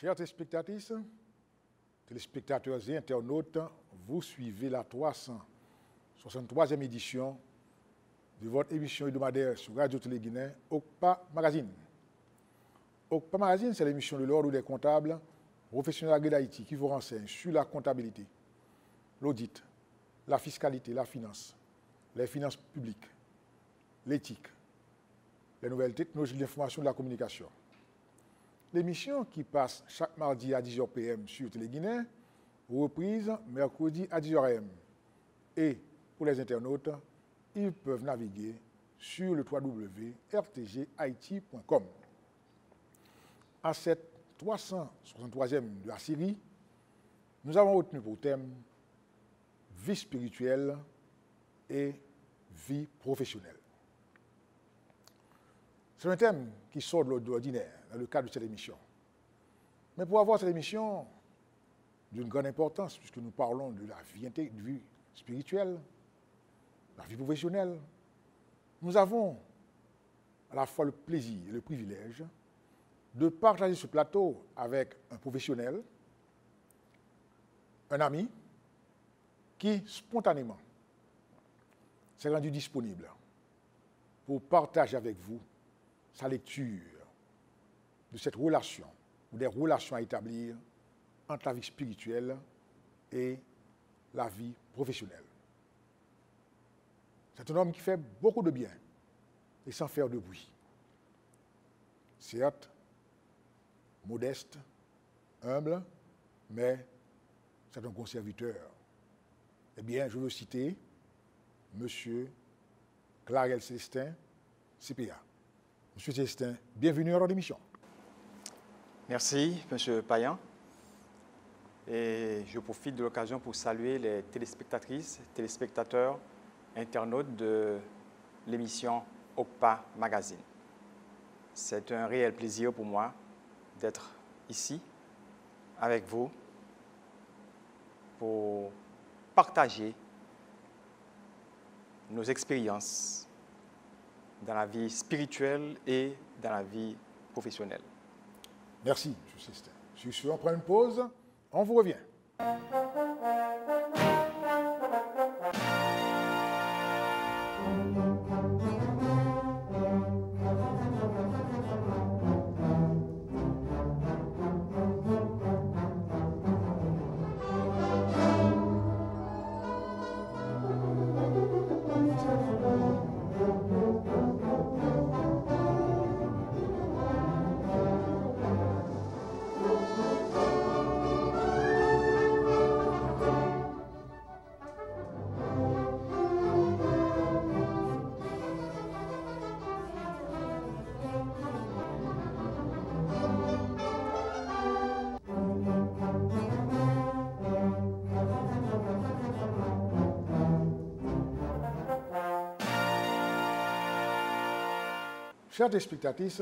Chers téléspectatrices, téléspectateurs et internautes, vous suivez la 363e édition de votre émission hebdomadaire sur Radio Télé-Guinée, OCPA Magazine. OCPA Magazine, c'est l'émission de l'ordre des comptables professionnels agréés d'Haïti qui vous renseigne sur la comptabilité, l'audit, la fiscalité, la finance, les finances publiques, l'éthique, les nouvelles technologies de l'information et de la communication. L'émission qui passe chaque mardi à 10h PM sur Télé-Guinée, reprise mercredi à 10h AM. Et pour les internautes, ils peuvent naviguer sur le www.rtghaiti.com. À cette 363e de la série, nous avons retenu pour thème vie spirituelle et vie professionnelle. C'est un thème qui sort de l'ordinaire dans le cadre de cette émission. Mais pour avoir cette émission d'une grande importance, puisque nous parlons de la vie spirituelle, la vie professionnelle, nous avons à la fois le plaisir et le privilège de partager ce plateau avec un professionnel, un ami, qui spontanément s'est rendu disponible pour partager avec vous sa lecture de cette relation ou des relations à établir entre la vie spirituelle et la vie professionnelle. C'est un homme qui fait beaucoup de bien et sans faire de bruit. Certes, modeste, humble, mais c'est un bon serviteur. Eh bien, je veux citer M. Clarel Célestin, CPA. Monsieur Célestin, bienvenue à notre émission. Merci, M. Payan. Et je profite de l'occasion pour saluer les téléspectatrices, téléspectateurs, internautes de l'émission OCPA Magazine. C'est un réel plaisir pour moi d'être ici avec vous pour partager nos expériences dans la vie spirituelle et dans la vie professionnelle. Merci, M. Célestin. Sur ce, on prend une pause, on vous revient. Chers téléspectatrices,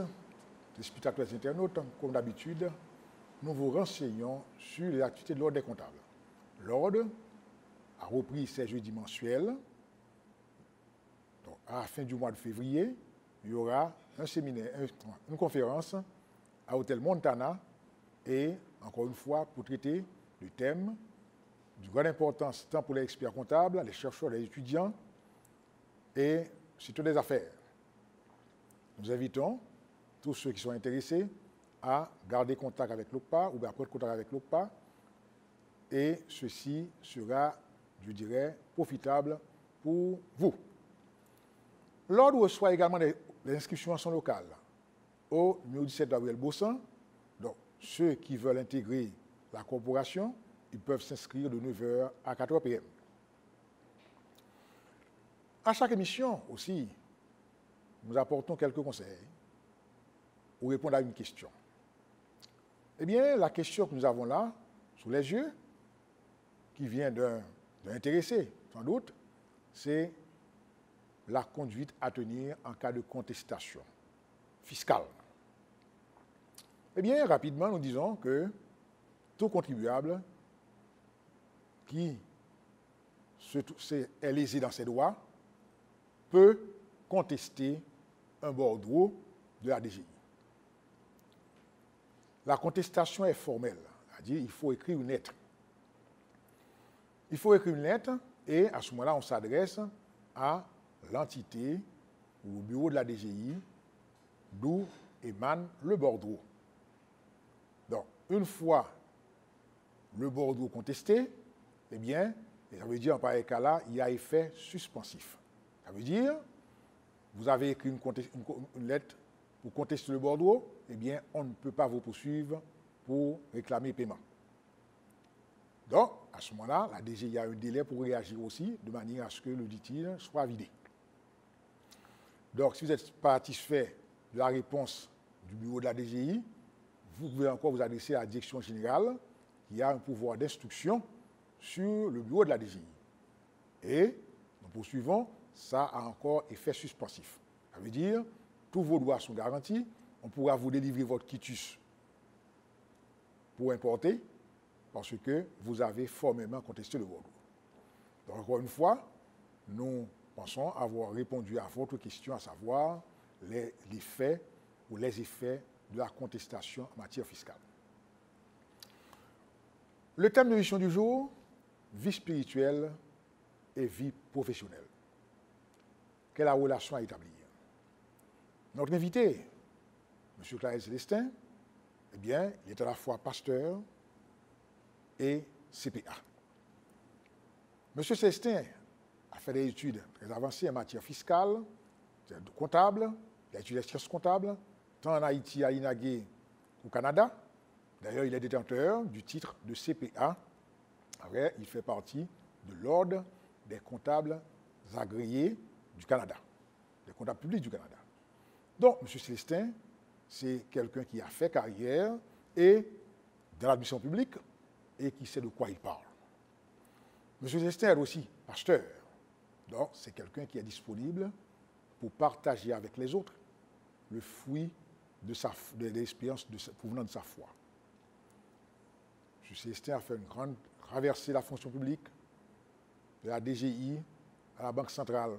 téléspectateurs internautes, comme d'habitude, nous vous renseignons sur les activités de l'Ordre des comptables. L'Ordre a repris ses jeudis mensuels. Donc, à la fin du mois de février, il y aura un séminaire, une conférence à Hôtel Montana et, encore une fois, pour traiter le thème de grande importance tant pour les experts comptables, les chercheurs, les étudiants et surtout des affaires. Nous invitons tous ceux qui sont intéressés à garder contact avec l'OCPA ou à prendre contact avec l'OCPA et ceci sera, je dirais, profitable pour vous. L'ordre reçoit également des inscriptions en son local au numéro 17 d'Abriel Bossan. Donc, ceux qui veulent intégrer la corporation, ils peuvent s'inscrire de 9h à 4h p.m. À chaque émission aussi, nous apportons quelques conseils ou répondre à une question. Eh bien, la question que nous avons là, sous les yeux, qui vient d'un intéressé, sans doute, c'est la conduite à tenir en cas de contestation fiscale. Eh bien, rapidement, nous disons que tout contribuable qui est lésé dans ses droits peut contester un bordereau de la DGI. La contestation est formelle, c'est-à-dire il faut écrire une lettre. Il faut écrire une lettre et à ce moment-là, on s'adresse à l'entité ou au bureau de la DGI d'où émane le bordereau. Donc, une fois le bordereau contesté, eh bien, ça veut dire en pareil cas-là, il y a effet suspensif. Ça veut dire, vous avez écrit une lettre pour contester le bordereau, eh bien, on ne peut pas vous poursuivre pour réclamer paiement. Donc, à ce moment-là, la DGI a un délai pour réagir aussi, de manière à ce que le litige soit vidé. Donc, si vous êtes satisfait de la réponse du bureau de la DGI, vous pouvez encore vous adresser à la direction générale, qui a un pouvoir d'instruction sur le bureau de la DGI. Et, nous poursuivons, ça a encore effet suspensif. Ça veut dire, tous vos droits sont garantis, on pourra vous délivrer votre quitus pour importer, parce que vous avez formellement contesté le bordereau. Donc, encore une fois, nous pensons avoir répondu à votre question, à savoir les faits ou les effets de la contestation en matière fiscale. Le thème de l'émission du jour, vie spirituelle et vie professionnelle. Quelle est la relation à établir? Notre invité, M. Clarel Célestin, eh bien, il est à la fois pasteur et CPA. M. Célestin a fait des études très avancées en matière fiscale, comptable, il a étudié les sciences comptables, tant en Haïti, à l'INAGUE, au Canada. D'ailleurs, il est détenteur du titre de CPA. Après, il fait partie de l'ordre des comptables agréés du Canada, des comptables publics du Canada. Donc, M. Célestin, c'est quelqu'un qui a fait carrière et dans l'administration publique et qui sait de quoi il parle. M. Célestin est aussi pasteur. Donc, c'est quelqu'un qui est disponible pour partager avec les autres le fruit de l'expérience provenant de sa foi. M. Célestin a fait une grande traversée de la fonction publique, de la DGI à la Banque centrale.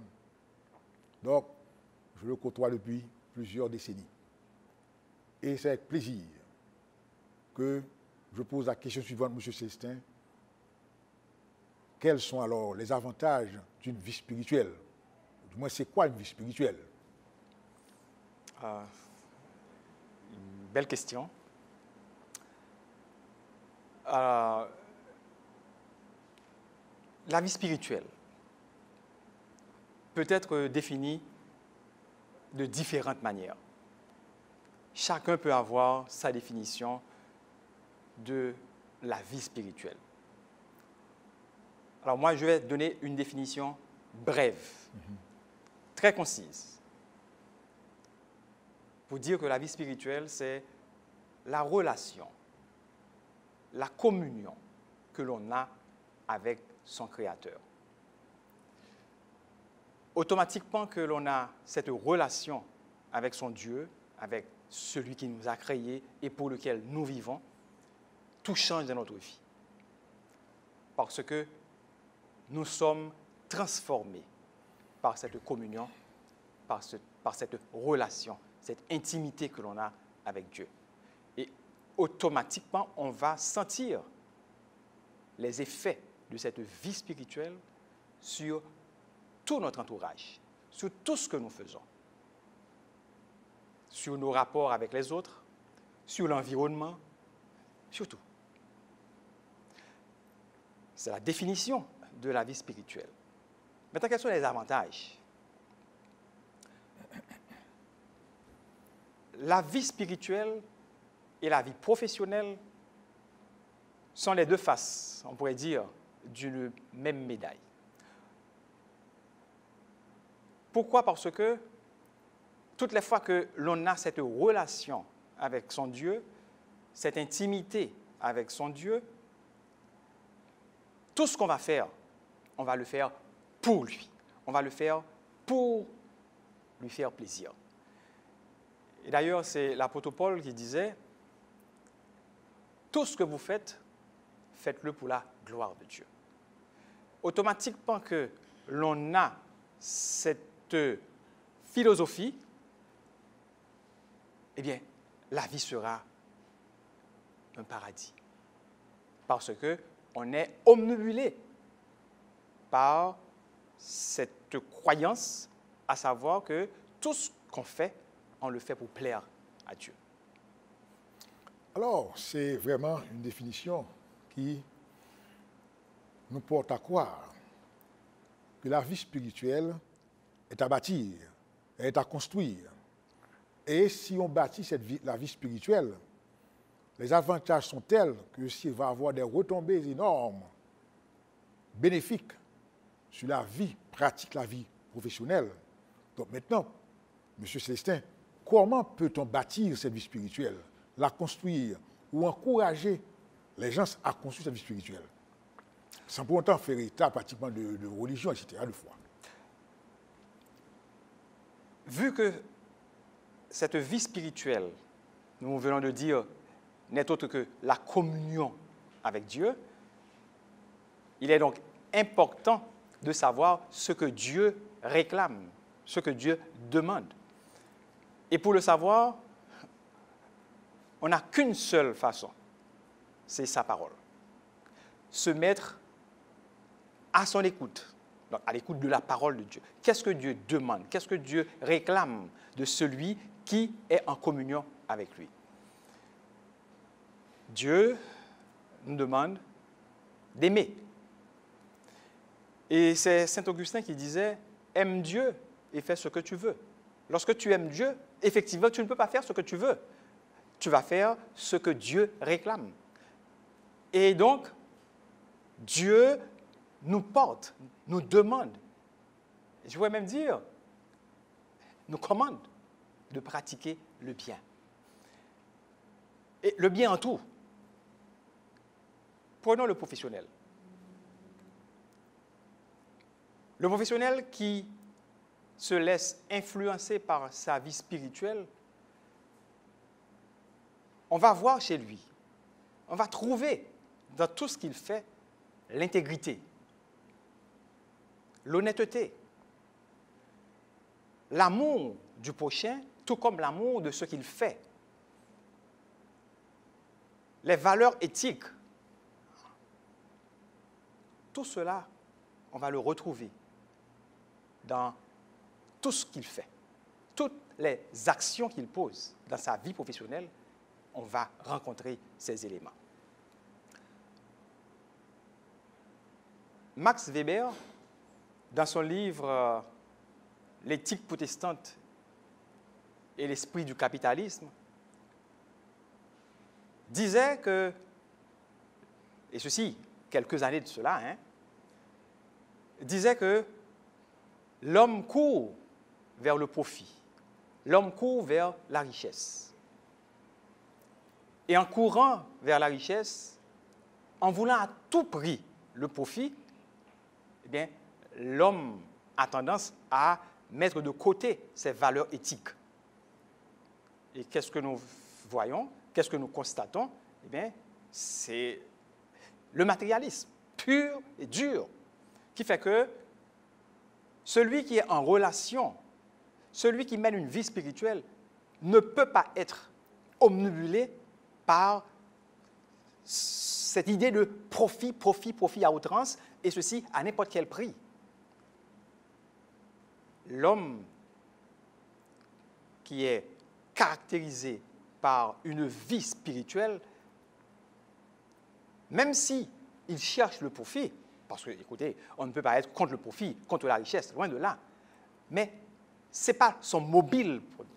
Donc, je le côtoie depuis plusieurs décennies. Et c'est avec plaisir que je pose la question suivante, M. Célestin. Quels sont alors les avantages d'une vie spirituelle? Du moins, c'est quoi une vie spirituelle? Une belle question. La vie spirituelle peut être définie de différentes manières. Chacun peut avoir sa définition de la vie spirituelle. Alors moi, je vais donner une définition brève, très concise, pour dire que la vie spirituelle, c'est la relation, la communion que l'on a avec son Créateur. Automatiquement que l'on a cette relation avec son Dieu, avec celui qui nous a créés et pour lequel nous vivons, tout change dans notre vie. Parce que nous sommes transformés par cette communion, par cette relation, cette intimité que l'on a avec Dieu. Et automatiquement, on va sentir les effets de cette vie spirituelle sur tout notre entourage, sur tout ce que nous faisons, sur nos rapports avec les autres, sur l'environnement, sur tout. C'est la définition de la vie spirituelle. Maintenant, quels sont les avantages? La vie spirituelle et la vie professionnelle sont les deux faces, on pourrait dire, d'une même médaille. Pourquoi? Parce que toutes les fois que l'on a cette relation avec son Dieu, cette intimité avec son Dieu, tout ce qu'on va faire, on va le faire pour lui. On va le faire pour lui faire plaisir. Et d'ailleurs, c'est l'apôtre Paul qui disait, tout ce que vous faites, faites-le pour la gloire de Dieu. Automatiquement que l'on a cette philosophie, eh bien, la vie sera un paradis. Parce qu'on est omnibulé par cette croyance, à savoir que tout ce qu'on fait, on le fait pour plaire à Dieu. Alors, c'est vraiment une définition qui nous porte à croire que la vie spirituelle est à bâtir, est à construire. Et si on bâtit la vie spirituelle, les avantages sont tels que s'il va avoir des retombées énormes, bénéfiques sur la vie pratique, la vie professionnelle. Donc maintenant, M. Célestin, comment peut-on bâtir cette vie spirituelle, la construire ou encourager les gens à construire cette vie spirituelle, sans pour autant faire état pratiquement de religion, etc., de foi? Vu que cette vie spirituelle, nous venons de dire, n'est autre que la communion avec Dieu, il est donc important de savoir ce que Dieu réclame, ce que Dieu demande. Et pour le savoir, on n'a qu'une seule façon, c'est sa parole. Se mettre à son écoute, donc à l'écoute de la parole de Dieu. Qu'est-ce que Dieu demande? Qu'est-ce que Dieu réclame de celui qui est en communion avec lui? Dieu nous demande d'aimer. Et c'est Saint Augustin qui disait, aime Dieu et fais ce que tu veux. Lorsque tu aimes Dieu, effectivement, tu ne peux pas faire ce que tu veux. Tu vas faire ce que Dieu réclame. Et donc, Dieu nous porte, nous demande, je pourrais même dire, nous commande de pratiquer le bien. Et le bien en tout. Prenons le professionnel. Le professionnel qui se laisse influencer par sa vie spirituelle, on va voir chez lui, on va trouver dans tout ce qu'il fait l'intégrité, l'honnêteté, l'amour du prochain, tout comme l'amour de ce qu'il fait, les valeurs éthiques. Tout cela, on va le retrouver dans tout ce qu'il fait. Toutes les actions qu'il pose dans sa vie professionnelle, on va rencontrer ces éléments. Max Weber, dans son livre « L'éthique protestante et l'esprit du capitalisme », disait que, et ceci, quelques années de cela, disait que l'homme court vers le profit, l'homme court vers la richesse. Et en courant vers la richesse, en voulant à tout prix le profit, eh bien, l'homme a tendance à mettre de côté ses valeurs éthiques. Et qu'est-ce que nous voyons? Qu'est-ce que nous constatons? Eh bien, c'est le matérialisme pur et dur qui fait que celui qui est en relation, celui qui mène une vie spirituelle, ne peut pas être omnibulé par cette idée de profit, profit, profit à outrance, et ceci à n'importe quel prix. L'homme qui est caractérisé par une vie spirituelle, même si il cherche le profit, parce que, écoutez, on ne peut pas être contre le profit, contre la richesse, loin de là. Mais ce n'est pas son mobile premier.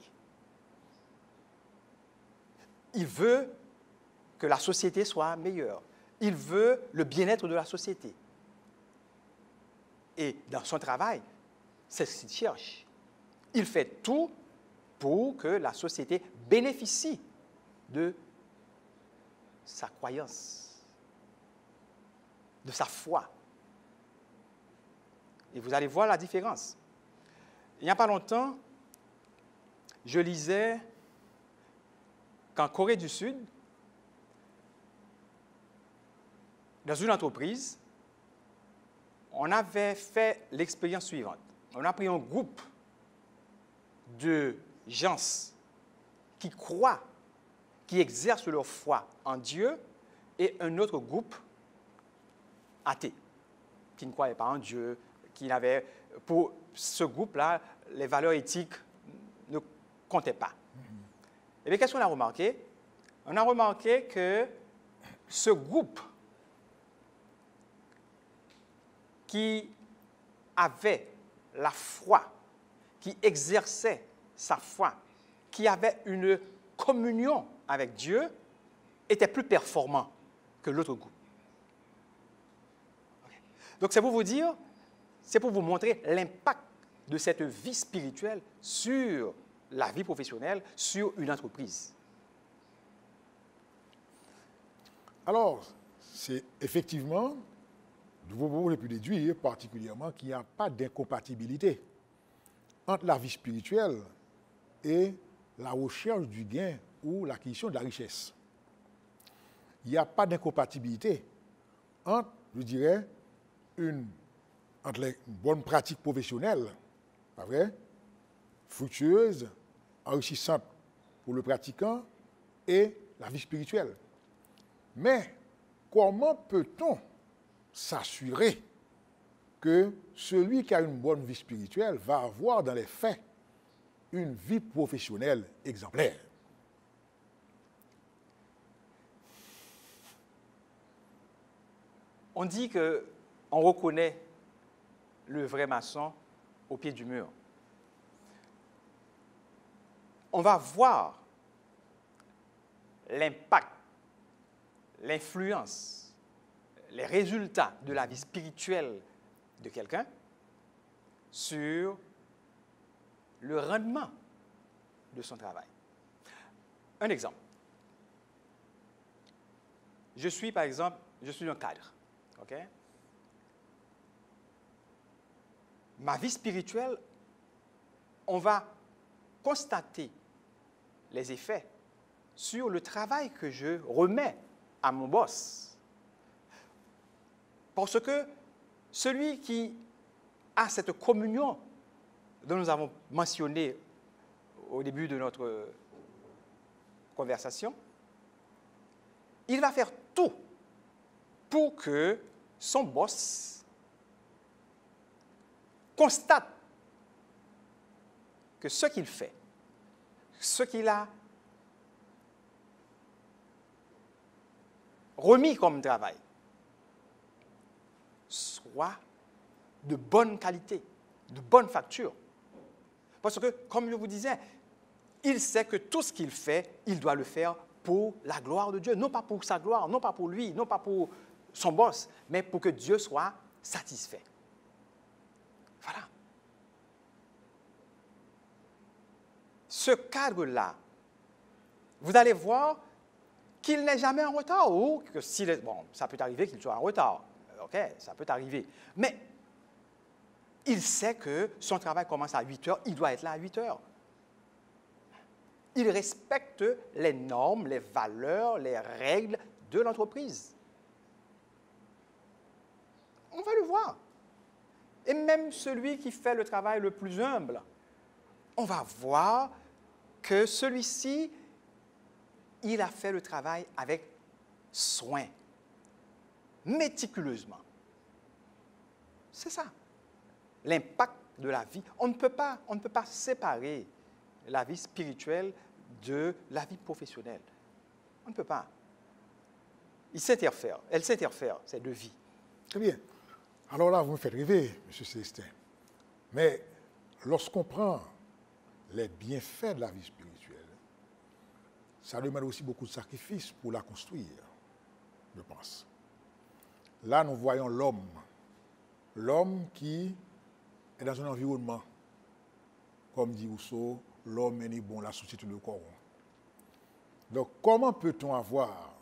Il veut que la société soit meilleure. Il veut le bien-être de la société. Et dans son travail, c'est ce qu'il cherche. Il fait tout pour que la société bénéficie de sa croyance, de sa foi. Et vous allez voir la différence. Il n'y a pas longtemps, je lisais qu'en Corée du Sud, dans une entreprise, on avait fait l'expérience suivante. On a pris un groupe de gens qui croient, qui exercent leur foi en Dieu, et un autre groupe athée, qui ne croyait pas en Dieu, qui n'avait, pour ce groupe-là, les valeurs éthiques ne comptaient pas. Et bien, qu'est-ce qu'on a remarqué? On a remarqué que ce groupe qui avait la foi, qui exerçait sa foi, qui avait une communion avec Dieu, était plus performant que l'autre groupe. Okay. Donc, c'est pour vous dire, c'est pour vous montrer l'impact de cette vie spirituelle sur la vie professionnelle, sur une entreprise. Alors, c'est effectivement, vous pouvez pu déduire particulièrement qu'il n'y a pas d'incompatibilité entre la vie spirituelle et la recherche du gain ou l'acquisition de la richesse. Il n'y a pas d'incompatibilité entre, je dirais, entre les bonnes pratiques professionnelles, pas vrai, fructueuses, enrichissantes pour le pratiquant, et la vie spirituelle. Mais comment peut-on s'assurer que celui qui a une bonne vie spirituelle va avoir dans les faits une vie professionnelle exemplaire? On dit qu'on reconnaît le vrai maçon au pied du mur. On va voir l'impact, l'influence, les résultats de la vie spirituelle de quelqu'un sur le rendement de son travail. Un exemple. Je suis, par exemple, un cadre. Okay? Ma vie spirituelle, on va constater les effets sur le travail que je remets à mon boss. Parce que celui qui a cette communion dont nous avons mentionné au début de notre conversation, il va faire tout pour que son boss constate que ce qu'il fait, ce qu'il a remis comme travail, soit de bonne qualité, de bonne facture. Parce que, comme je vous disais, il sait que tout ce qu'il fait, il doit le faire pour la gloire de Dieu. Non pas pour sa gloire, non pas pour lui, non pas pour son boss, mais pour que Dieu soit satisfait. Voilà. Ce cadre-là, vous allez voir qu'il n'est jamais en retard, ou que bon, ça peut arriver qu'il soit en retard. OK, ça peut arriver. Mais il sait que son travail commence à 8 heures, il doit être là à 8 heures. Il respecte les normes, les valeurs, les règles de l'entreprise. On va le voir. Et même celui qui fait le travail le plus humble, on va voir que celui-ci, il a fait le travail avec soin, méticuleusement. C'est ça, l'impact de la vie. On ne peut pas séparer la vie spirituelle de la vie professionnelle. On ne peut pas. Elles s'interfèrent, ces deux vies. Très bien. Alors là, vous me faites rêver, M. Célestin. Mais lorsqu'on prend les bienfaits de la vie spirituelle, ça demande aussi beaucoup de sacrifices pour la construire, je pense. Là, nous voyons l'homme qui est dans un environnement, comme dit Rousseau, l'homme est né bon, la société le corrompt. Donc, comment peut-on avoir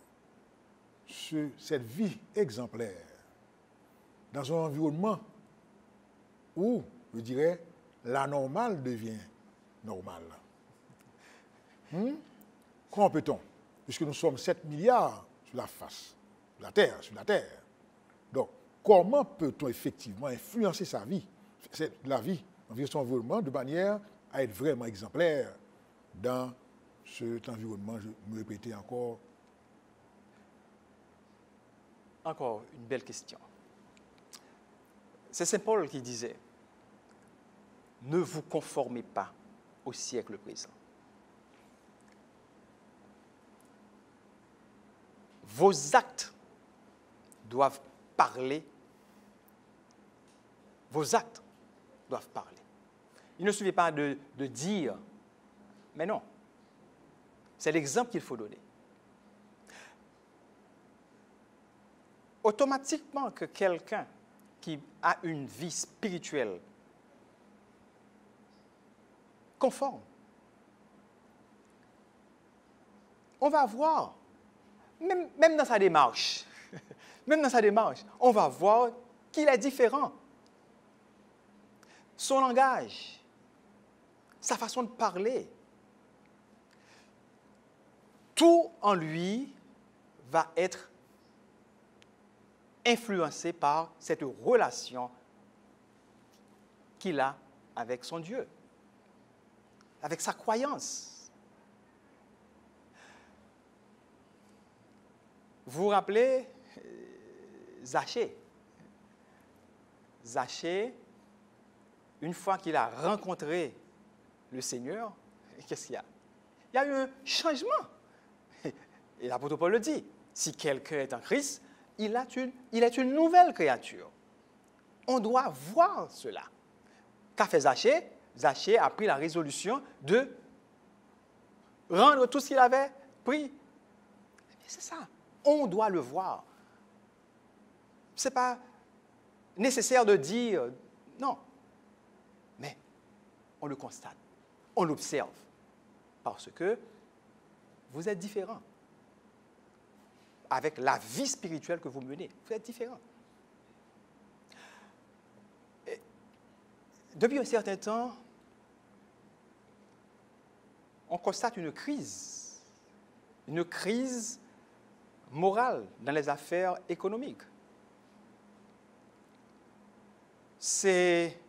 cette vie exemplaire dans un environnement où, je dirais, l'anormal devient normal? Comment peut-on? Puisque nous sommes 7 milliards sur la face, sur la Terre. Donc, comment peut-on effectivement influencer sa vie, la vie, son environnement, de manière à être vraiment exemplaire dans cet environnement, je me répétais encore. Encore une belle question. C'est Saint Paul qui disait, ne vous conformez pas au siècle présent. Vos actes doivent parler. Vos actes doivent parler. Il ne suffit pas de dire, mais non. C'est l'exemple qu'il faut donner. Automatiquement que quelqu'un qui a une vie spirituelle conforme, on va voir, même dans sa démarche, on va voir qu'il est différent. Son langage, sa façon de parler, tout en lui va être influencé par cette relation qu'il a avec son Dieu, avec sa croyance. Vous vous rappelez Zachée? Zachée, une fois qu'il a rencontré le Seigneur, qu'est-ce qu'il y a? Il y a eu un changement. Et l'apôtre Paul le dit, si quelqu'un est en Christ, il est une nouvelle créature. On doit voir cela. Qu'a fait Zachée? Zachée a pris la résolution de rendre tout ce qu'il avait pris. C'est ça. On doit le voir. Ce n'est pas nécessaire de dire non. Mais on le constate, on l'observe. Parce que vous êtes différents. Avec la vie spirituelle que vous menez, vous êtes différents. Et depuis un certain temps, on constate une crise morale dans les affaires économiques. C'est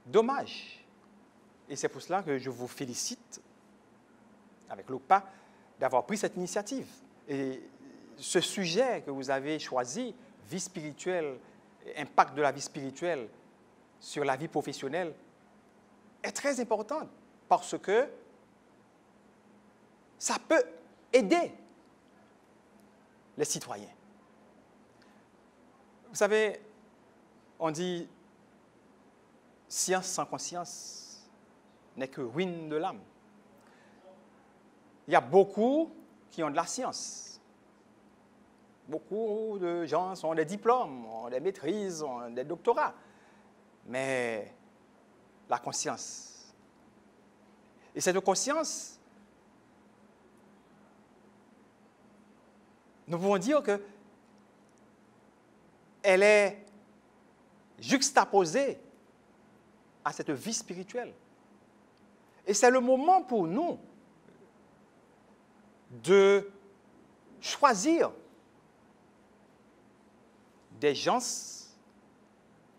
dommage. Et c'est pour cela que je vous félicite, avec l'OPA, d'avoir pris cette initiative. Et ce sujet que vous avez choisi, vie spirituelle, impact de la vie spirituelle sur la vie professionnelle, est très important parce que ça peut aider les citoyens. Vous savez, on dit science sans conscience n'est que ruine de l'âme. Il y a beaucoup qui ont de la science. Beaucoup de gens ont des diplômes, ont des maîtrises, ont des doctorats. Mais la conscience. Et cette conscience, nous pouvons dire qu'elle est juxtaposée à cette vie spirituelle. Et c'est le moment pour nous de choisir des gens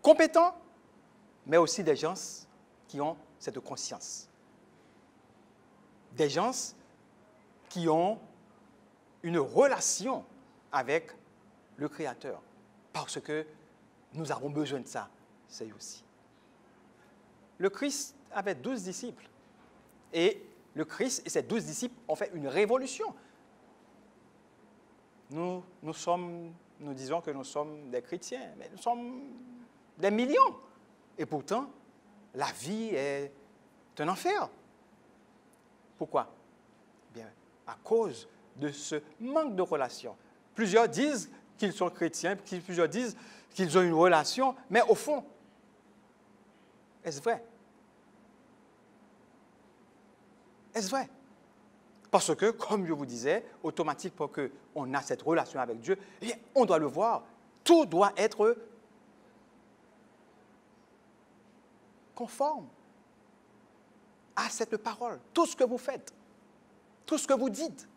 compétents, mais aussi des gens qui ont cette conscience. Des gens qui ont une relation avec le Créateur. Parce que nous avons besoin de ça, c'est aussi. Le Christ avait 12 disciples. Et le Christ et ses 12 disciples ont fait une révolution. Nous nous disons que nous sommes des chrétiens, mais nous sommes des millions. Et pourtant, la vie est un enfer. Pourquoi? Bien, à cause de ce manque de relation. Plusieurs disent qu'ils sont chrétiens, plusieurs disent qu'ils ont une relation, mais au fond, est-ce vrai? Est-ce vrai? Parce que, comme je vous disais, automatiquement qu'on a cette relation avec Dieu, et on doit le voir. Tout doit être conforme à cette parole. Tout ce que vous faites, tout ce que vous dites,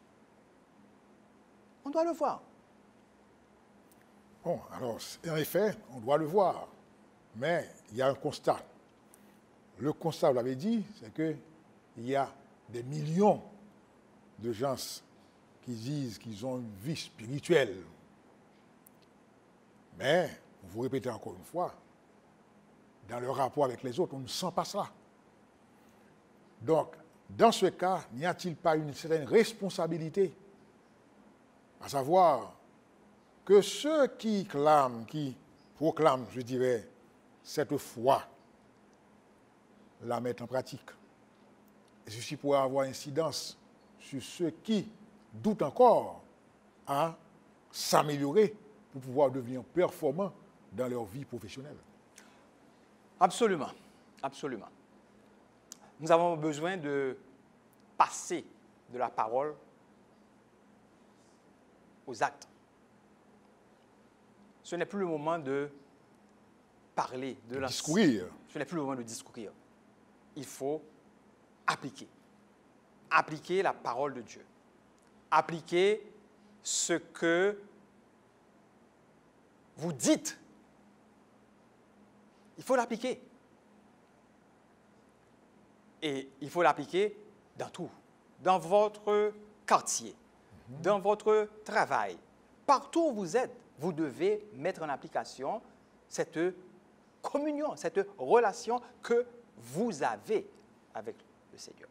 on doit le voir. Bon, alors, en effet, on doit le voir. Mais il y a un constat. Le constat, vous l'avez dit, c'est qu'il y a des millions de gens qui disent qu'ils ont une vie spirituelle. Mais, vous répétez encore une fois, dans le rapport avec les autres, on ne sent pas ça. Donc, dans ce cas, n'y a-t-il pas une certaine responsabilité, à savoir que ceux qui clament, qui proclament, je dirais, cette foi, la mettent en pratique. Et ceci pourrait avoir incidence sur ceux qui doutent encore à s'améliorer pour pouvoir devenir performants dans leur vie professionnelle. Absolument, absolument. Nous avons besoin de passer de la parole aux actes. Ce n'est plus le moment de parler, de discourir. Ce n'est plus le moment de discourir. Il faut appliquer. Appliquer la parole de Dieu. Appliquer ce que vous dites. Il faut l'appliquer. Et il faut l'appliquer dans tout. Dans votre quartier, dans votre travail. Partout où vous êtes, vous devez mettre en application cette communion, cette relation que vous avez avec le Seigneur.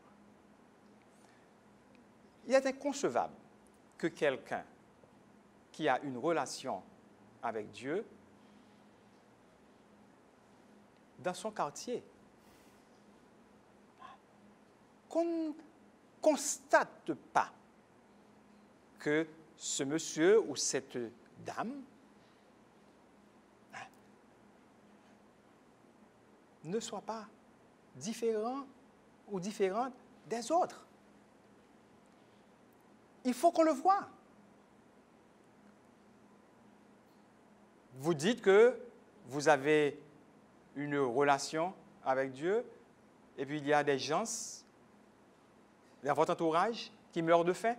Il est inconcevable que quelqu'un qui a une relation avec Dieu, dans son quartier, qu'on ne constate pas que ce monsieur ou cette dame ne soit pas différent ou différente des autres. Il faut qu'on le voie. Vous dites que vous avez une relation avec Dieu et puis il y a des gens dans votre entourage qui meurent de faim.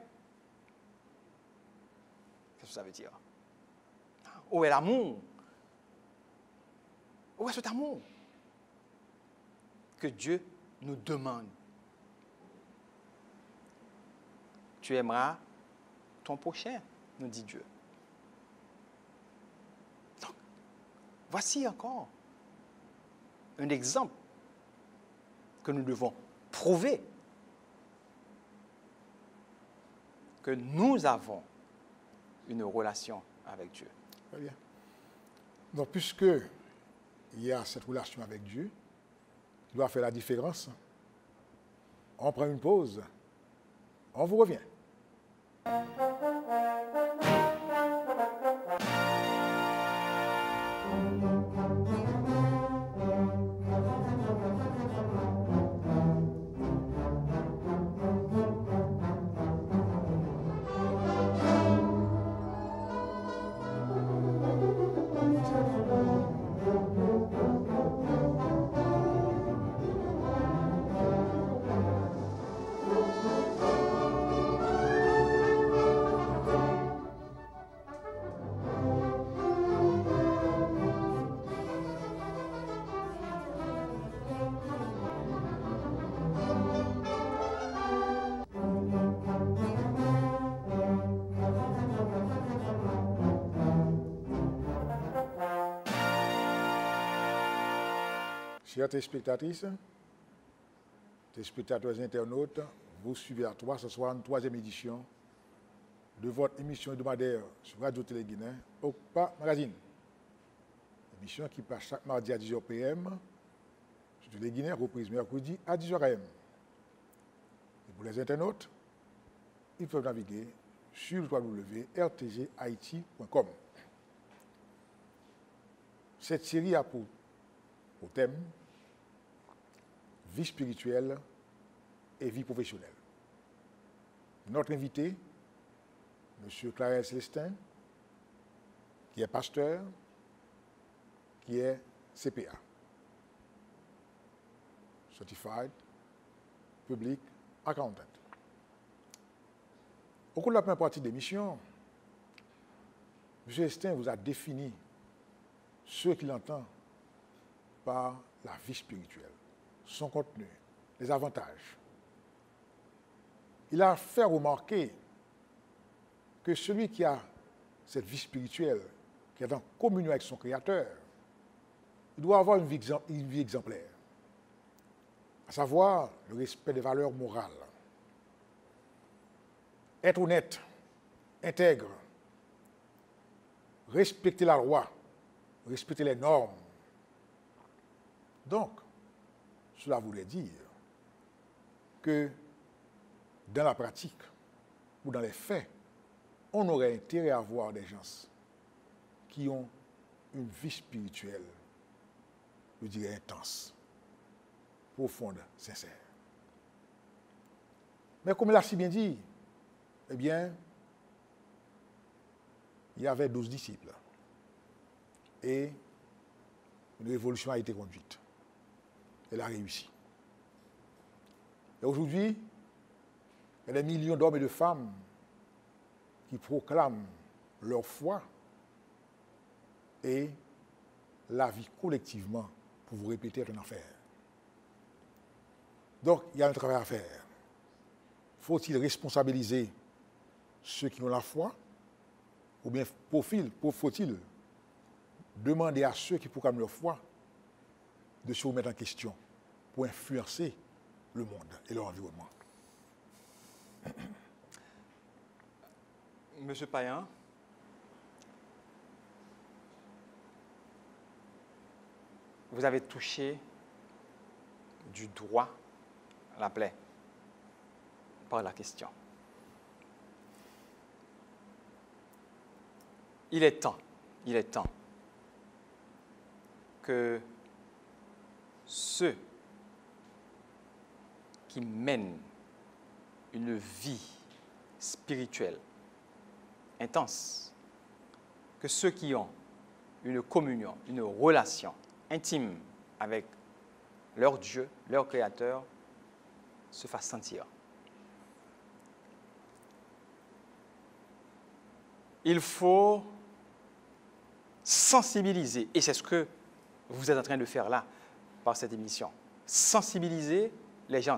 Qu'est-ce que ça veut dire? Où est l'amour? Où est cet amour que Dieu nous demande? Tu aimeras ton prochain, nous dit Dieu. Donc, voici encore un exemple que nous devons prouver que nous avons une relation avec Dieu. Très bien. Donc, puisque il y a cette relation avec Dieu, qui doit faire la différence, on prend une pause, on vous revient. Chers téléspectatrices, téléspectateurs internautes, vous suivez la 363e édition de votre émission hebdomadaire sur Radio Télé Guinée, OCPA Magazine. Émission qui passe chaque mardi à 10h PM sur Télé Guinée, reprise mercredi à 10h AM. Et pour les internautes, ils peuvent naviguer sur www.rtghaiti.com. Cette série a pour thème vie spirituelle et vie professionnelle. Notre invité, M. Clarel Célestin, qui est pasteur, qui est CPA, Certified Public Accountant. Au cours de la première partie de l'émission, M. Célestin vous a défini ce qu'il entend par la vie spirituelle, son contenu, les avantages. Il a fait remarquer que celui qui a cette vie spirituelle, qui est en communion avec son Créateur, il doit avoir une vie exemplaire, à savoir le respect des valeurs morales, être honnête, intègre, respecter la loi, respecter les normes. Donc, cela voulait dire que dans la pratique ou dans les faits, on aurait intérêt à avoir des gens qui ont une vie spirituelle, je dirais intense, profonde, sincère. Mais comme il a si bien dit, eh bien, il y avait 12 disciples. Et une révolution a été conduite. Elle a réussi. Et aujourd'hui, il y a des millions d'hommes et de femmes qui proclament leur foi et la vie collectivement, pour vous répéter, est un enfer. Donc, il y a un travail à faire. Faut-il responsabiliser ceux qui ont la foi, ou bien faut-il demander à ceux qui proclament leur foi de se remettre en question pour influencer le monde et leur environnement? Monsieur Payan, vous avez touché du doigt la plaie par la question. Il est temps que ceux qui mènent une vie spirituelle intense, que ceux qui ont une communion, une relation intime avec leur Dieu, leur Créateur, se fassent sentir. Il faut sensibiliser, et c'est ce que vous êtes en train de faire là, par cette émission, sensibiliser les gens.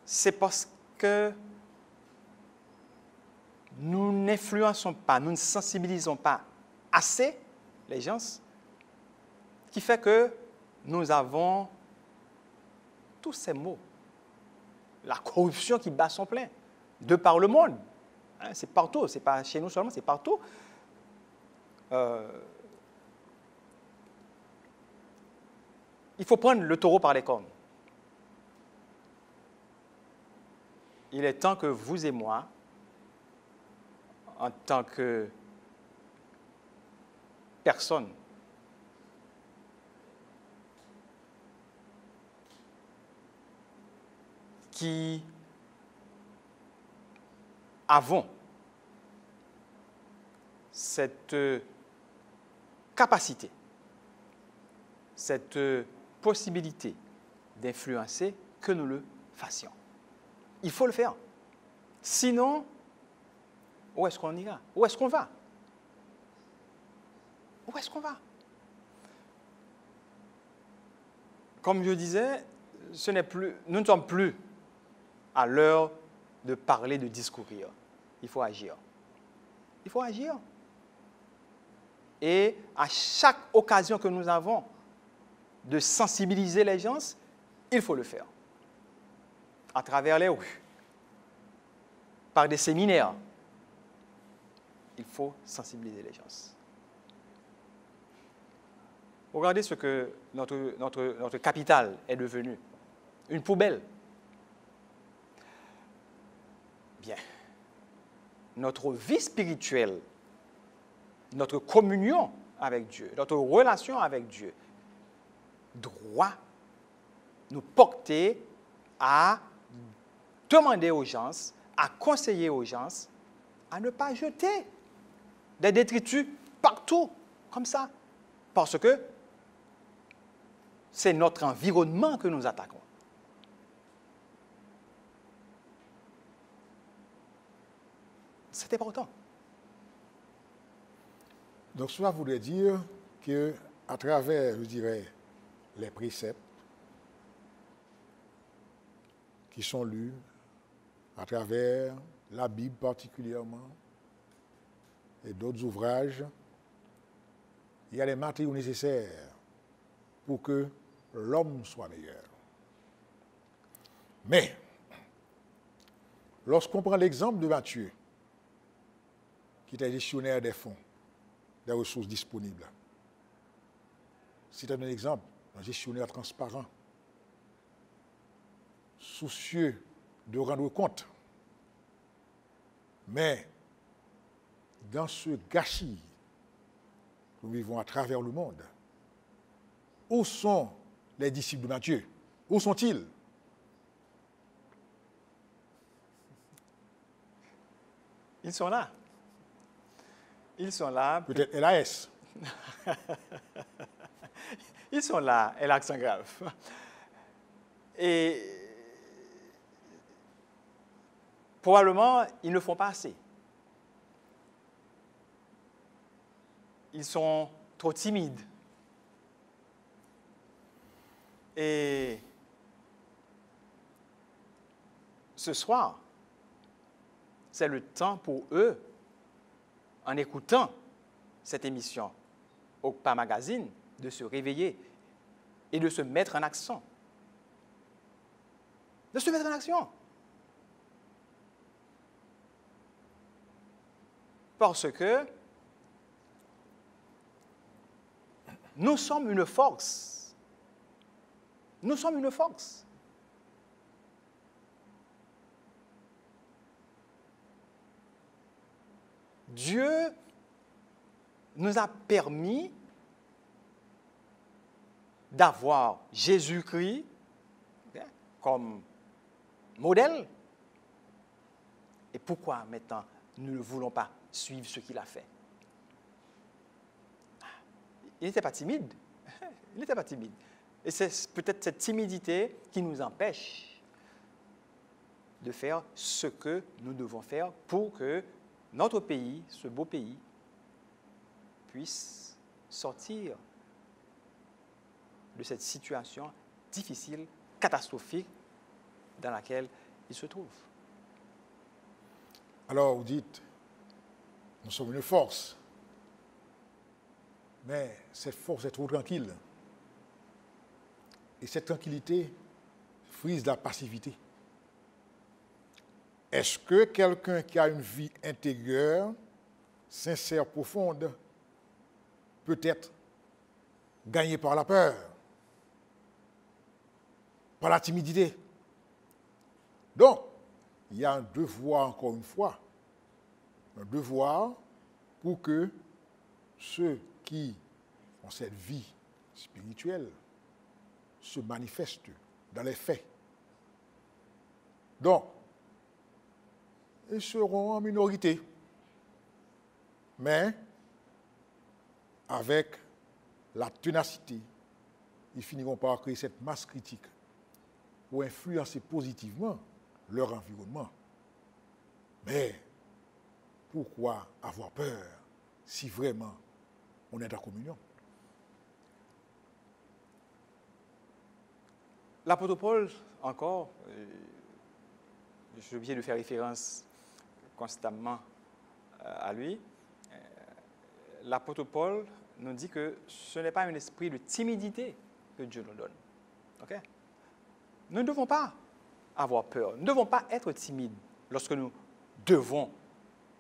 C'est parce que nous n'influençons pas, nous ne sensibilisons pas assez les gens, qui fait que nous avons tous ces mots. La corruption qui bat son plein, de par le monde. Hein, c'est partout, c'est pas chez nous seulement, c'est partout. Il faut prendre le taureau par les cornes. Il est temps que vous et moi, en tant que personnes qui avons cette capacité, cette possibilité d'influencer, que nous le fassions. Il faut le faire. Sinon, où est-ce qu'on ira? Où est-ce qu'on va? Où est-ce qu'on va? Comme je disais, nous ne sommes plus à l'heure de parler, de discourir. Il faut agir. Il faut agir. Et à chaque occasion que nous avons de sensibiliser les gens, il faut le faire. à travers les rues, par des séminaires. Il faut sensibiliser les gens. Regardez ce que notre capitale est devenue. Une poubelle. Bien. Notre vie spirituelle, notre communion avec Dieu, notre relation avec Dieu, doit nous porter à demander aux gens, à conseiller aux gens, à ne pas jeter des détritus partout, comme ça. Parce que c'est notre environnement que nous attaquons. C'est important. Donc cela voudrait dire qu'à travers, je dirais, les préceptes qui sont lus, à travers la Bible particulièrement, et d'autres ouvrages, il y a les matériaux nécessaires pour que l'homme soit meilleur. Mais, lorsqu'on prend l'exemple de Matthieu, qui était gestionnaire des fonds, des ressources disponibles, c'est un exemple, un gestionnaire transparent, soucieux de rendre compte. Mais, dans ce gâchis que nous vivons à travers le monde, où sont les disciples de Matthieu? Où sont-ils? Ils sont là. Ils sont là. Peut-être LAS. Ils sont là, et l'accent grave. Et probablement, ils ne font pas assez. Ils sont trop timides. Et ce soir, c'est le temps pour eux, en écoutant cette émission OCPA Magazine, de se réveiller et de se mettre en action. De se mettre en action. Parce que nous sommes une force. Nous sommes une force. Dieu nous a permis d'avoir Jésus-Christ comme modèle. Et pourquoi maintenant nous ne voulons pas suivre ce qu'il a fait? Il n'était pas timide. Il n'était pas timide. Et c'est peut-être cette timidité qui nous empêche de faire ce que nous devons faire pour que notre pays, ce beau pays, puisse sortir de cette situation difficile, catastrophique dans laquelle il se trouve. Alors vous dites, nous sommes une force, mais cette force est trop tranquille. Et cette tranquillité frise la passivité. Est-ce que quelqu'un qui a une vie intérieure, sincère, profonde, peut être gagné par la peur, par la timidité? Donc, il y a un devoir, encore une fois, un devoir pour que ceux qui ont cette vie spirituelle se manifestent dans les faits. Donc, ils seront en minorité, mais avec la ténacité, ils finiront par créer cette masse critique pour influencer positivement leur environnement. Mais pourquoi avoir peur si vraiment on est en communion? L'apôtre Paul, encore, je suis obligé de faire référence constamment à lui. L'apôtre Paul nous dit que ce n'est pas un esprit de timidité que Dieu nous donne. Okay? Nous ne devons pas avoir peur. Nous ne devons pas être timides lorsque nous devons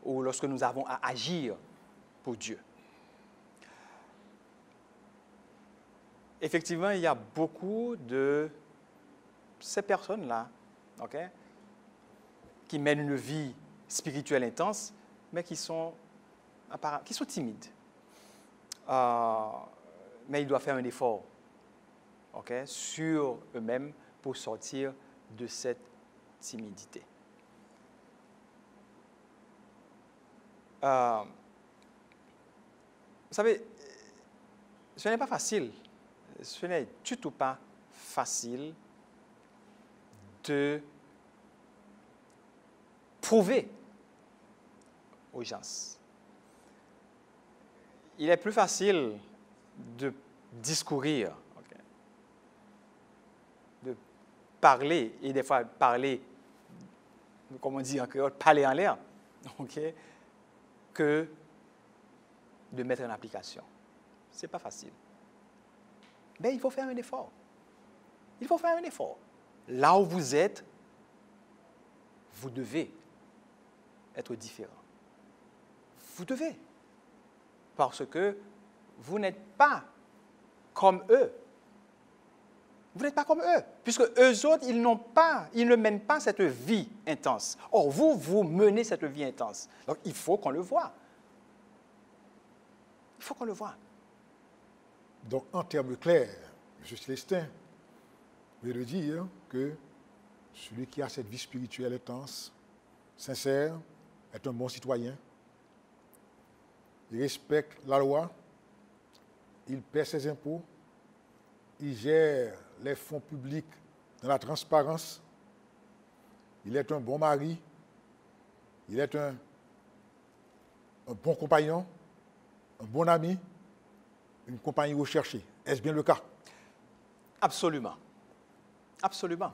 ou lorsque nous avons à agir pour Dieu. Effectivement, il y a beaucoup de ces personnes-là, ok, qui mènent une vie spirituelle intense, mais qui sont timides. Mais ils doivent faire un effort, ok, sur eux-mêmes pour sortir de cette timidité. Vous savez, ce n'est pas facile. Ce n'est du tout pas facile de prouver aux gens. Il est plus facile de discourir, okay, de parler, et des fois parler, comme on dit en créole, parler en l'air, okay, que de mettre en application. Ce n'est pas facile. Mais il faut faire un effort. Il faut faire un effort. Là où vous êtes, vous devez être différent. Vous devez. Parce que vous n'êtes pas comme eux. Vous n'êtes pas comme eux. Puisque eux autres, ils ne mènent pas cette vie intense. Or, vous menez cette vie intense. Donc, il faut qu'on le voie. Il faut qu'on le voie. Donc, en termes clairs, M. Célestin veut dire que celui qui a cette vie spirituelle intense, sincère, est un bon citoyen. Il respecte la loi, il paie ses impôts, il gère les fonds publics dans la transparence, il est un bon mari, il est un bon compagnon, un bon ami, une compagnie recherchée. Est-ce bien le cas? Absolument. Absolument.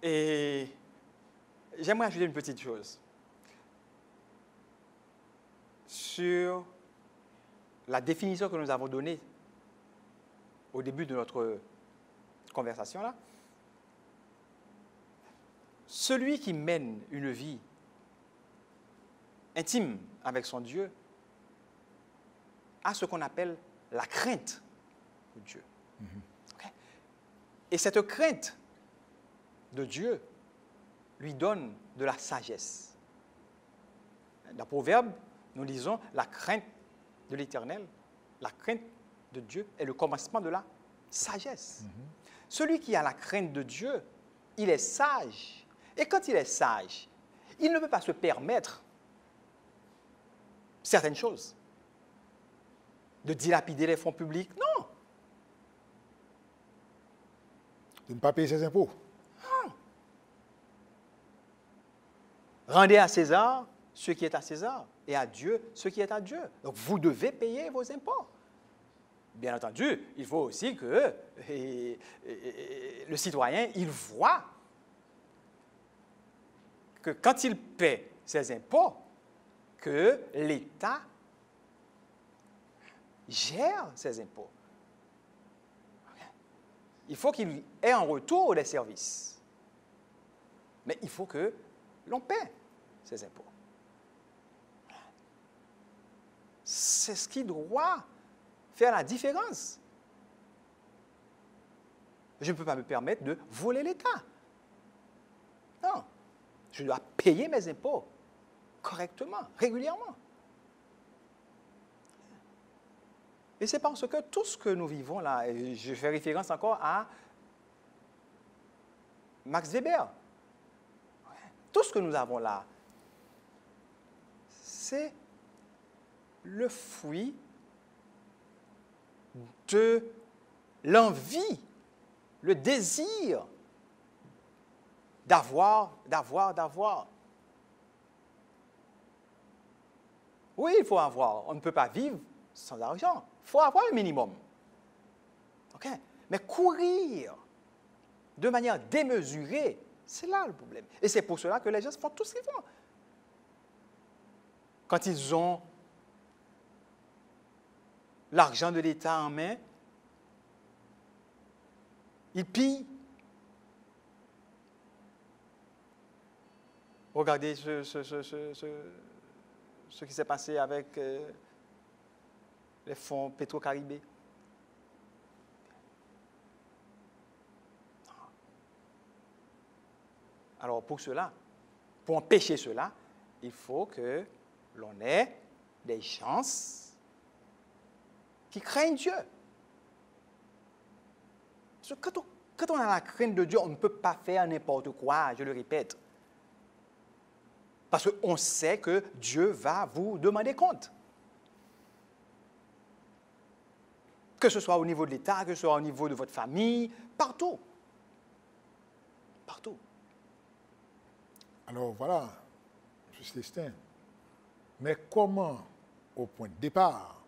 Et j'aimerais ajouter une petite chose sur la définition que nous avons donnée au début de notre conversation là. Celui qui mène une vie intime avec son Dieu a ce qu'on appelle la crainte de Dieu. Okay? Et cette crainte de Dieu lui donne de la sagesse. Dans Proverbe, nous lisons la crainte de l'Éternel, la crainte de Dieu est le commencement de la sagesse. Celui qui a la crainte de Dieu, il est sage. Et quand il est sage, il ne peut pas se permettre certaines choses. De dilapider les fonds publics, non. De ne pas payer ses impôts. Non. Rendez à César ce qui est à César et à Dieu ce qui est à Dieu. Donc vous devez payer vos impôts. Bien entendu, il faut aussi que le citoyen, il voit que quand il paie ses impôts, que l'État gère ses impôts. Il faut qu'il ait en retour des services. Mais il faut que l'on paie ses impôts. C'est ce qui doit faire la différence. Je ne peux pas me permettre de voler l'État. Non. Je dois payer mes impôts correctement, régulièrement. Et c'est parce que tout ce que nous vivons là, et je fais référence encore à Max Weber, tout ce que nous avons là, c'est le fruit de l'envie, le désir d'avoir. Oui, il faut avoir. On ne peut pas vivre sans argent. Il faut avoir un minimum. OK? Mais courir de manière démesurée, c'est là le problème. Et c'est pour cela que les gens font tout ce qu'ils font. Quand ils ont l'argent de l'État en main, ils pillent. Regardez ce qui s'est passé avec les fonds Petro-Caribé. Alors pour cela, pour empêcher cela, il faut que l'on ait des gens qui craignent Dieu. Parce que quand on a la crainte de Dieu, on ne peut pas faire n'importe quoi, je le répète. Parce qu'on sait que Dieu va vous demander compte. Que ce soit au niveau de l'État, que ce soit au niveau de votre famille, partout. Partout. Alors voilà, M. Célestin. Mais comment, au point de départ,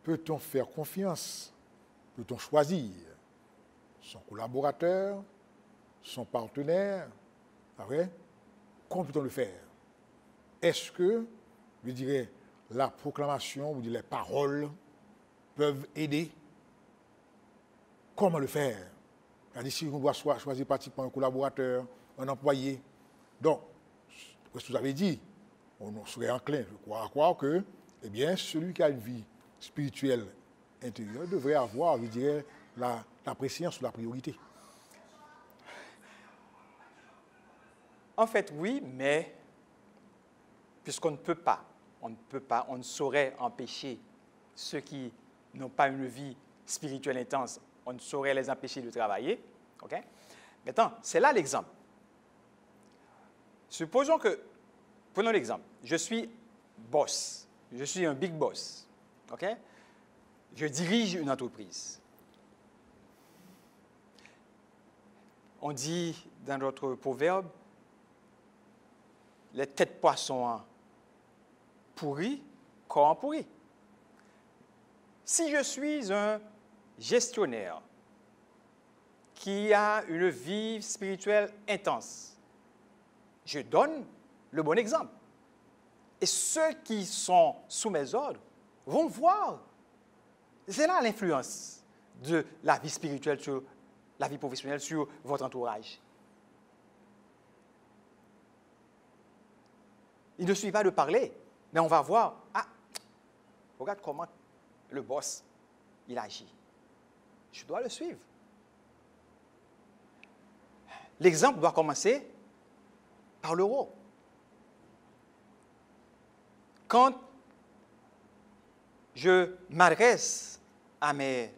peut-on faire confiance, peut-on choisir son collaborateur, son partenaire, après, comment peut-on le faire? Est-ce que, je dirais, la proclamation ou les paroles peuvent aider? Comment le faire? C'est-à-dire si on doit choisir pratiquement un collaborateur, un employé. Donc, ce que vous avez dit, on serait enclin, je crois, à croire que, eh bien, celui qui a une vie spirituelle intérieure devrait avoir, je dirais, la préséance ou la priorité. En fait, oui, mais puisqu'on ne peut pas, on ne saurait empêcher ceux qui n'ont pas une vie spirituelle intense, on ne saurait les empêcher de travailler. Okay? Maintenant, c'est là l'exemple. Supposons que, prenons l'exemple, je suis boss, je suis un big boss, ok? Je dirige une entreprise. On dit dans notre proverbe, les têtes poissons pourries, corps pourri. Si je suis un gestionnaire qui a une vie spirituelle intense, je donne le bon exemple. Et ceux qui sont sous mes ordres vont voir. C'est là l'influence de la vie spirituelle sur la vie professionnelle, sur votre entourage. Il ne suffit pas de parler, mais on va voir, regarde comment le boss, il agit. Je dois le suivre. L'exemple doit commencer par l'euro. Quand je m'adresse à mes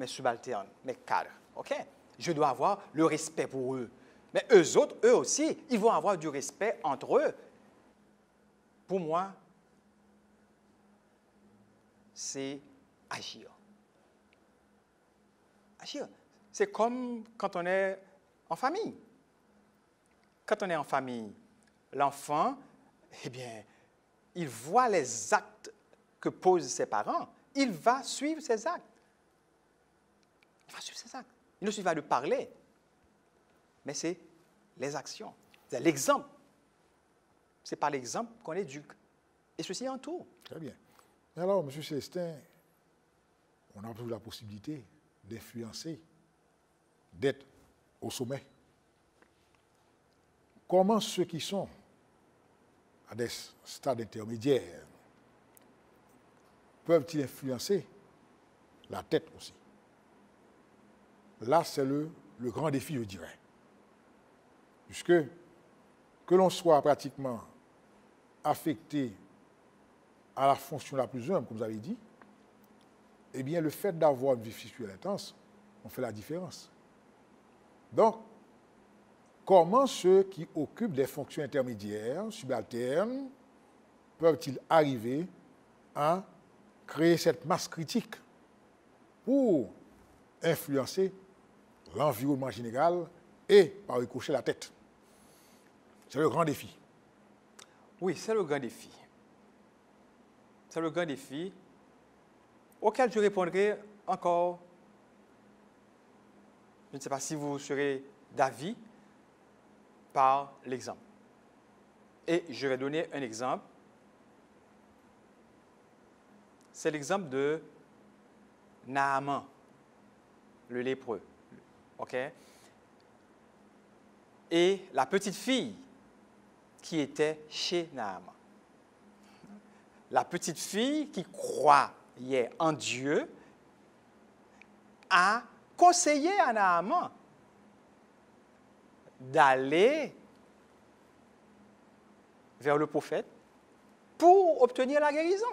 subalternes, mes cadres, ok, je dois avoir le respect pour eux. Mais eux autres, eux aussi, ils vont avoir du respect entre eux. Pour moi, c'est agir. Agir. C'est comme quand on est en famille. Quand on est en famille, l'enfant, eh bien, il voit les actes que posent ses parents. Il va suivre ces actes. Il va suivre ces actes. Il ne suffit pas de parler, mais c'est les actions. C'est l'exemple. C'est par l'exemple qu'on éduque. Et ceci en tout. Très bien. Alors, M. Célestin, on a toujours la possibilité d'influencer, d'être au sommet. Comment ceux qui sont à des stades intermédiaires peuvent-ils influencer la tête aussi? Là, c'est le grand défi, je dirais. Puisque que l'on soit pratiquement affecté à la fonction la plus humble, comme vous avez dit, eh bien, le fait d'avoir une vie spirituelle intense, on fait la différence. Donc, comment ceux qui occupent des fonctions intermédiaires, subalternes, peuvent-ils arriver à créer cette masse critique pour influencer l'environnement général et, par ricochet, la tête? C'est le grand défi. Oui, c'est le grand défi. C'est le grand défi auquel je répondrai encore, je ne sais pas si vous serez d'avis, par l'exemple. Et je vais donner un exemple. C'est l'exemple de Naaman, le lépreux. OK? et la petite fille qui était chez Naaman. La petite fille qui croyait en Dieu a conseillé à Naaman d'aller vers le prophète pour obtenir la guérison.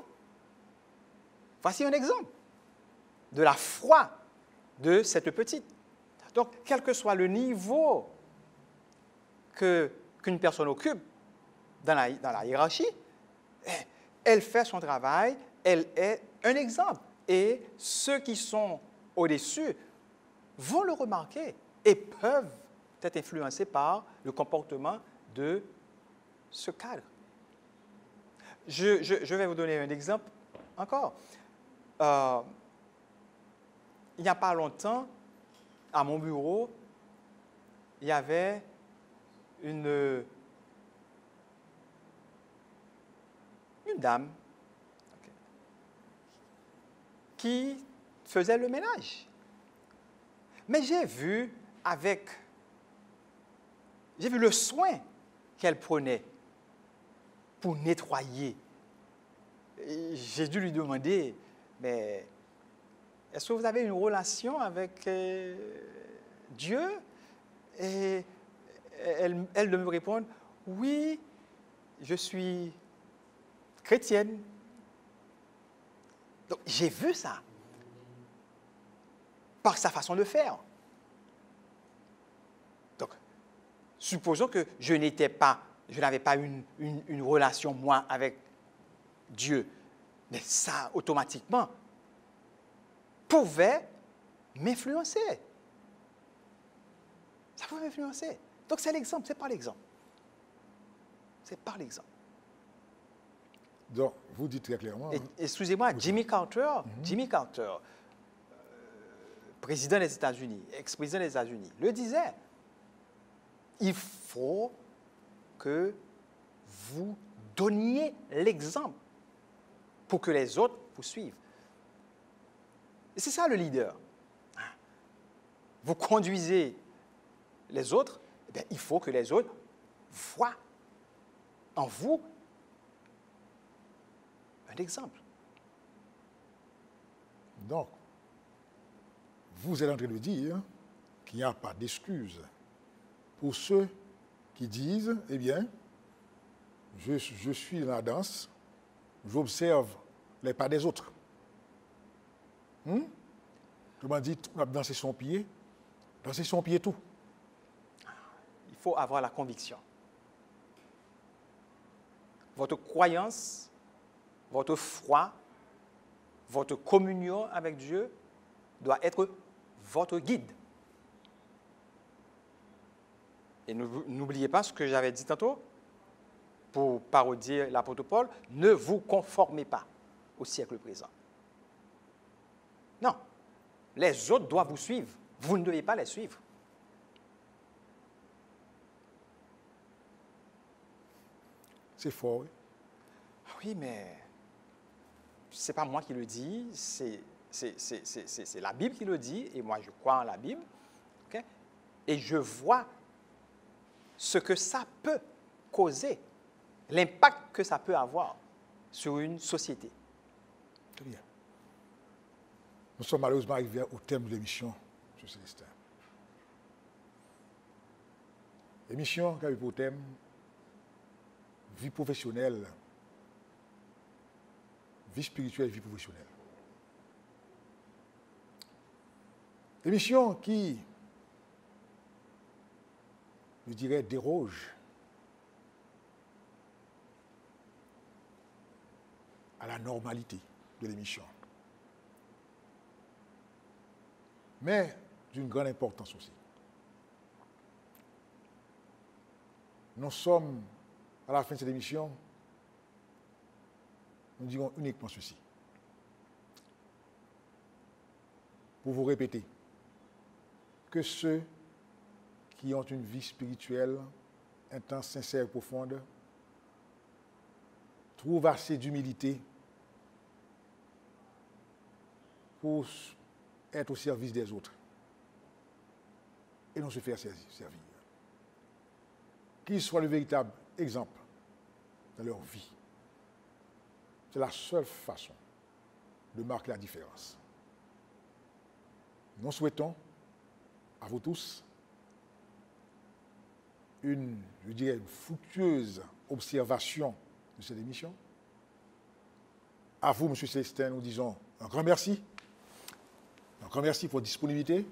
Voici un exemple de la foi de cette petite. Donc, quel que soit le niveau qu'une personne occupe dans la hiérarchie, elle fait son travail, elle est un exemple. Et ceux qui sont au-dessus vont le remarquer et peuvent être influencés par le comportement de ce cadre. Je vais vous donner un exemple encore. Il n'y a pas longtemps, à mon bureau, il y avait une dame qui faisait le ménage. Mais j'ai vu le soin qu'elle prenait pour nettoyer. J'ai dû lui demander, mais est-ce que vous avez une relation avec Dieu? Et elle de me répondre, oui, je suis chrétienne. Donc, j'ai vu ça par sa façon de faire. Donc, supposons que je n'avais pas une relation, moi, avec Dieu. Mais ça, automatiquement, pouvait m'influencer. Ça pouvait m'influencer. Donc, c'est l'exemple, c'est pas l'exemple. C'est par l'exemple. Donc, vous dites très clairement. Excusez-moi, Jimmy Carter, président des États-Unis, ex-président des États-Unis, le disait. Il faut que vous donniez l'exemple pour que les autres vous suivent. Et c'est ça le leader. Vous conduisez les autres, eh bien, il faut que les autres voient en vous un exemple. Donc, vous êtes en train de dire qu'il n'y a pas d'excuse pour ceux qui disent, eh bien, je suis dans la danse, j'observe les pas des autres. Comment dit, on a dansé son pied tout. Il faut avoir la conviction. Votre croyance, votre foi, votre communion avec Dieu doit être votre guide. Et n'oubliez pas ce que j'avais dit tantôt, pour parodier l'apôtre Paul, ne vous conformez pas au siècle présent. Non, les autres doivent vous suivre, vous ne devez pas les suivre. C'est fort, oui. Oui, mais ce n'est pas moi qui le dis, c'est la Bible qui le dit, et moi je crois en la Bible. Okay? Et je vois ce que ça peut causer, l'impact que ça peut avoir sur une société. Très bien. Nous sommes malheureusement arrivés au thème de l'émission, M. Célestin. L'émission qui a eu pour thème vie professionnelle, vie spirituelle, vie professionnelle. L'émission qui, je dirais, déroge à la normalité de l'émission. Mais d'une grande importance aussi. Nous sommes à la fin de cette émission, nous dirons uniquement ceci. Pour vous répéter que ceux qui ont une vie spirituelle intense, sincère, profonde, trouvent assez d'humilité pour être au service des autres et non se faire servir. qu'ils soient le véritable exemple dans leur vie. C'est la seule façon de marquer la différence. Nous souhaitons à vous tous une fructueuse observation de cette émission. À vous, M. Célestin, nous disons un grand merci. Un grand merci pour votre disponibilité.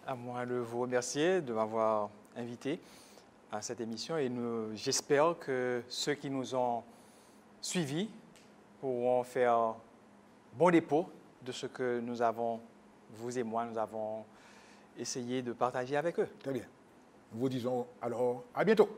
À moi de vous remercier de m'avoir invité à cette émission et j'espère que ceux qui nous ont suivis pourront faire bon dépôt de ce que nous avons, vous et moi, nous avons essayé de partager avec eux. Très bien. Nous vous disons alors à bientôt.